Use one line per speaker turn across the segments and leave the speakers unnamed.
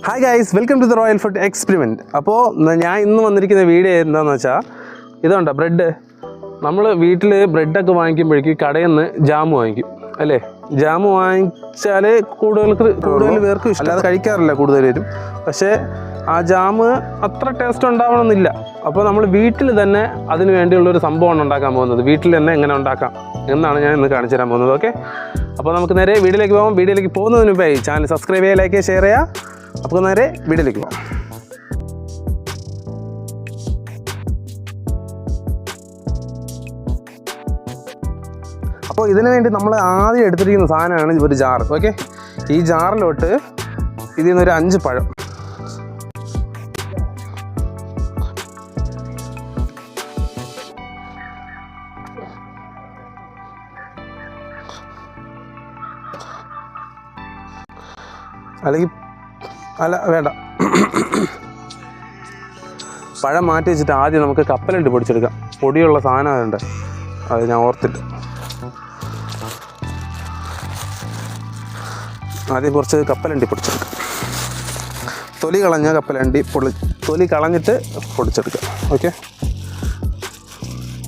Hi guys, welcome to the royal food experiment. അപ്പോൾ ഞാൻ ഇന്ന് വന്നിരിക്കുന്ന വീഡിയോ എന്താണെന്ന് വെച്ചാൽ, ഇതുണ്ടോ ബ്രെഡ്. നമ്മൾ വീട്ടിൽ ബ്രെഡൊക്കെ വാങ്ങിക്കുമ്പോഴേക്കും കടയിൽ നിന്ന് ജാം വാങ്ങിക്കും അല്ലേ. ജാം വാങ്ങിച്ചാൽ കൂടുതൽ പേർക്ക് ഇഷ്ടം, അല്ലാതെ കഴിക്കാറില്ല കൂടുതൽ പേരും. പക്ഷേ ആ ജാം അത്ര ടേസ്റ്റ് ഉണ്ടാവണമെന്നില്ല. അപ്പോൾ നമ്മൾ വീട്ടിൽ തന്നെ അതിന് വേണ്ടിയുള്ളൊരു സംഭവമാണ് ഉണ്ടാക്കാൻ പോകുന്നത്. വീട്ടിൽ തന്നെ എങ്ങനെ ഉണ്ടാക്കാം എന്നാണ് ഞാൻ ഇന്ന് കാണിച്ചു തരാൻ പോകുന്നത്. ഓക്കെ, അപ്പോൾ നമുക്ക് നേരെ വീഡിയോയിലേക്ക് പോകാം. വീഡിയോയിലേക്ക് പോകുന്നതിന് മുമ്പേ ചാനൽ സബ്സ്ക്രൈബ് ചെയ്യുക, ലൈക്ക് ചെയ്യുക, ഷെയർ ചെയ്യുക. അപ്പോൾ നേരെ വീഡിയോയിലേക്ക് പോകാം. അപ്പോൾ ഇതിനു വേണ്ടി നമ്മൾ ആദ്യം എടുത്തിരിക്കുന്ന സാധനമാണ് ഒരു ജാർ. ഓക്കെ, ഈ ജാറിലോട്ട് ഇതിൽ നിന്നൊരു 5 പഴം, അല്ലെങ്കിൽ അല്ല വേണ്ട, പഴം മാറ്റി വെച്ചിട്ട് ആദ്യം നമുക്ക് കപ്പലണ്ടി പൊടിച്ചെടുക്കാം. പൊടിയുള്ള സാധനം അതുണ്ട്, അത് ഞാൻ ഓർത്തിട്ട്. ആദ്യം കുറച്ച് കപ്പലണ്ടി പൊടിച്ചെടുക്കാം. തൊലി കളഞ്ഞ കപ്പലണ്ടി തൊലി കളഞ്ഞിട്ട് പൊടിച്ചെടുക്കാം. Okay,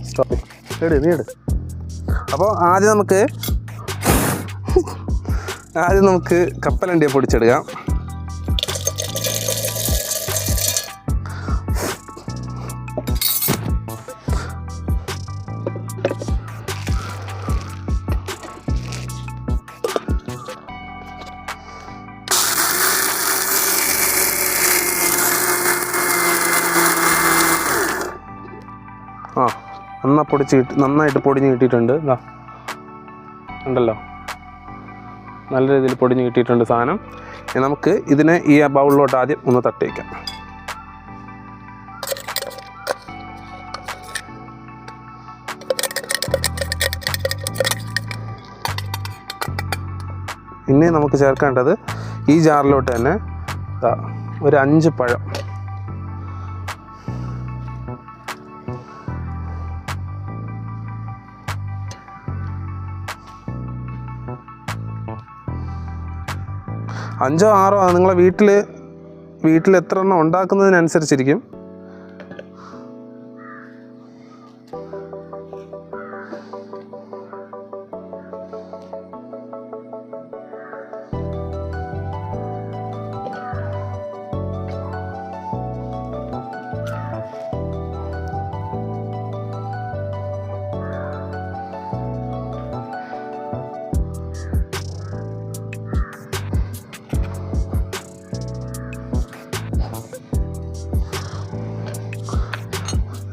stop. നീ എടു. അപ്പോൾ ആദ്യം നമുക്ക് കപ്പലണ്ടിയെ പൊടിച്ചെടുക്കാം. നന്നായിട്ട് പൊടിഞ്ഞ് കിട്ടിയിട്ടുണ്ട്. ഇതാ ഉണ്ടല്ലോ, നല്ല രീതിയിൽ പൊടിഞ്ഞ് കിട്ടിയിട്ടുണ്ട് സാധനം. നമുക്ക് ഇതിനെ ഈ ബൗളിലോട്ട് ആദ്യം ഒന്ന് തട്ടി വയ്ക്കാം. ഇനി നമുക്ക് ചേർക്കേണ്ടത് ഈ ജാറിലോട്ട് തന്നെ ഒരു 5 പഴം. അഞ്ചോ 6 നിങ്ങളെ വീട്ടിൽ എത്ര എണ്ണം ഉണ്ടാക്കുന്നതിനനുസരിച്ചിരിക്കും.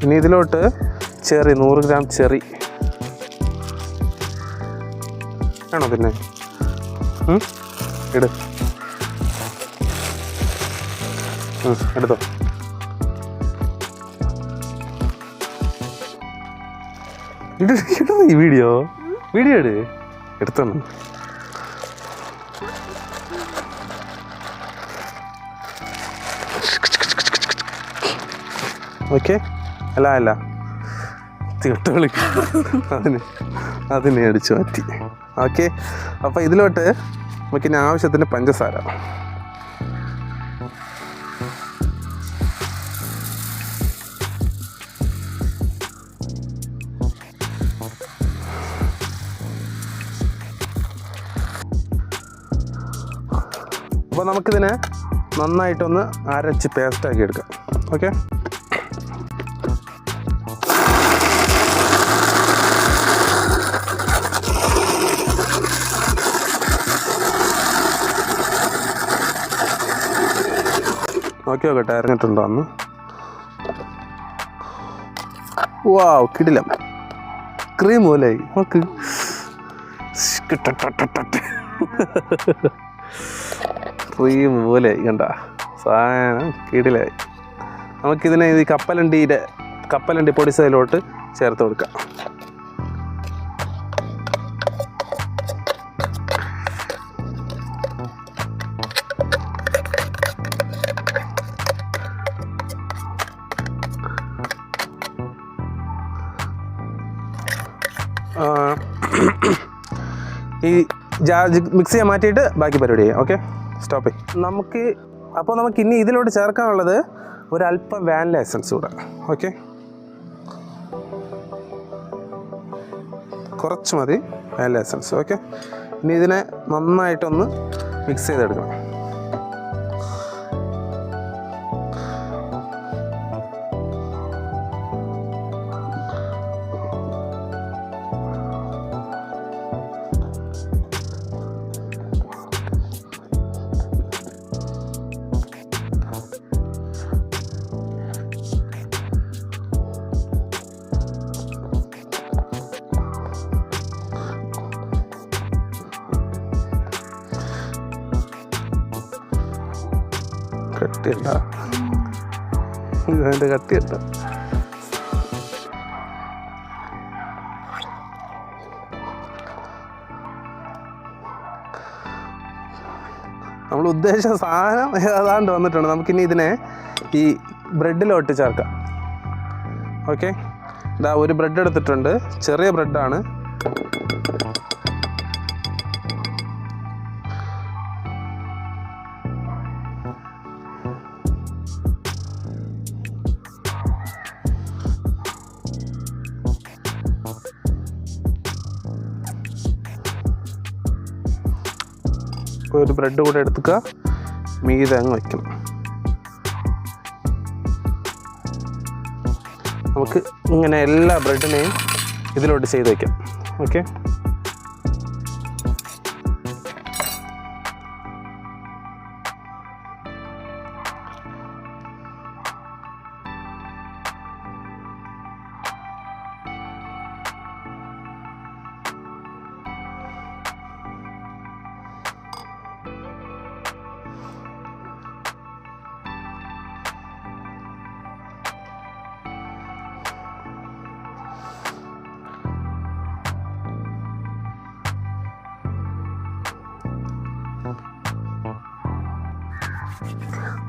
ഇനി ഇതിലോട്ട് ചെറി, 100 ഗ്രാം ചെറി വേണോ? പിന്നെ എടുത്തോ. ഈ വീഡിയോ എടുത്തോ. ഓക്കെ, അല്ല തീട്ടോളി അതിനെ അടിച്ചു മാറ്റി. ഓക്കെ, അപ്പോൾ ഇതിലോട്ട് നമുക്കിനി ആവശ്യത്തിന് പഞ്ചസാര. അപ്പോൾ നമുക്കിതിനെ നന്നായിട്ടൊന്ന് അരച്ച് പേസ്റ്റാക്കി എടുക്കാം. ഓക്കെ, നോക്കട്ടെ ഇറങ്ങിയിട്ടുണ്ടോ അന്ന്. വാവ്, കിടിലം ക്രീം പോലെയായി. നോക്ക്, ക്രീം പോലെയായി. കണ്ട സാധനം കിടിലായി. നമുക്കിതിനെ ഈ കപ്പലണ്ടി പൊടിച്ചതിലോട്ട് ചേർത്ത് കൊടുക്കാം. ഈ മിക്സ് ചെയ്യാൻ മാറ്റിയിട്ട് ബാക്കി പരിപാടി ചെയ്യാം. Okay, stop. നമുക്ക് അപ്പോൾ നമുക്ക് ഇനി ഇതിലോട്ട് ചേർക്കാനുള്ളത് ഒരല്പം വാനില എസൻസ് കൂടെ. ഓക്കെ, കുറച്ച് മതി വാനില എസൻസ്. ഓക്കെ, ഇനി ഇതിനെ നന്നായിട്ടൊന്ന് മിക്സ് ചെയ്തെടുക്കണം. കട്ടിയല്ല, ഇതിൻ്റെ കട്ടിയല്ല. നമ്മൾ ഉദ്ദേശിച്ച സാധനം ഏതാണ്ട് വന്നിട്ടുണ്ട്. നമുക്കിനി ഇതിനെ ഈ ബ്രെഡിലോട്ട് ചേർക്കാം. ഓക്കെ, ഇതാ ഒരു ബ്രെഡ് എടുത്തിട്ടുണ്ട്, ചെറിയ ബ്രെഡാണ്. ഒരു ബ്രെഡ് കൂടെ എടുത്തുക, മീതെ അങ്ങ് വയ്ക്കണം. നമുക്ക് ഇങ്ങനെ എല്ലാ ബ്രെഡിനെയും ഇതിലോട്ട് ചെയ്ത് വയ്ക്കാം. ഓക്കെ,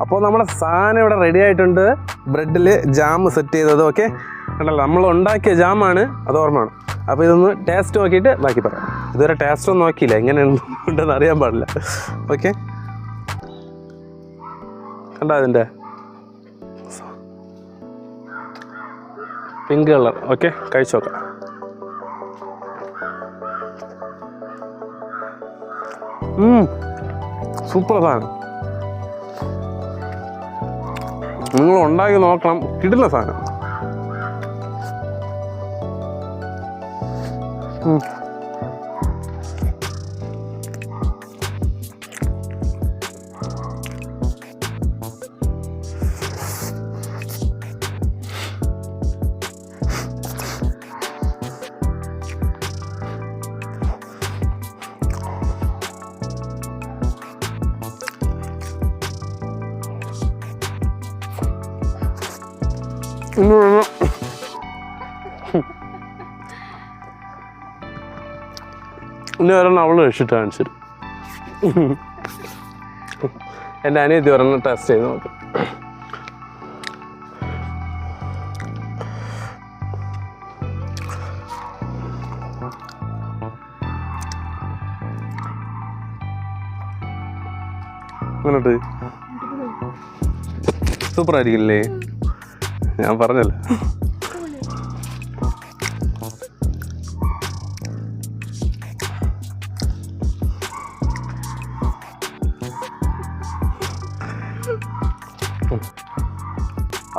അപ്പോൾ നമ്മുടെ സാധനം ഇവിടെ റെഡി ആയിട്ടുണ്ട്. ബ്രെഡിൽ ജാം സെറ്റ് ചെയ്തത്. ഓക്കെ, കണ്ടല്ലോ, നമ്മൾ ഉണ്ടാക്കിയ ജാമാണ്, അത് ഓർമ്മയാണ്. അപ്പോൾ ഇതൊന്ന് ടേസ്റ്റ് നോക്കിയിട്ട് ബാക്കി പറയാം. ഇതുവരെ ടേസ്റ്റ് ഒന്നും നോക്കിയില്ല, എങ്ങനെ ഉണ്ടെന്ന് അറിയാൻ പാടില്ല. ഓക്കെ, കണ്ടോ അതിൻ്റെ പിങ്ക് കളർ. ഓക്കെ, കഴിച്ചു നോക്കാം. സൂപ്പർ സാധനം, നിങ്ങൾ ഉണ്ടാക്കി നോക്കണം. കിടില സാധനം. ഇനി ഒരെണ്ണം അവള് കഴിച്ചിട്ട് കാണിച്ചിട്ട് എൻ്റെ അനിയത്തി ഒരെണ്ണം ടെസ്റ്റ് ചെയ്ത് നോക്കും. അങ്ങോട്ട് സൂപ്പർ ആയിരിക്കില്ലേ? ഞാൻ പറഞ്ഞല്ലോ.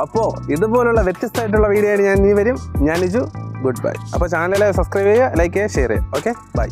അപ്പോൾ ഇതുപോലുള്ള വ്യത്യസ്തമായിട്ടുള്ള വീഡിയോ ആയിട്ട് ഞാൻ ഇനി വരും. ഞാൻ നിജു. Good bye. അപ്പോൾ ചാനൽ സബ്സ്ക്രൈബ് ചെയ്യുക, ലൈക്ക് ചെയ്യുക, ഷെയർ ചെയ്യുക. Okay, by.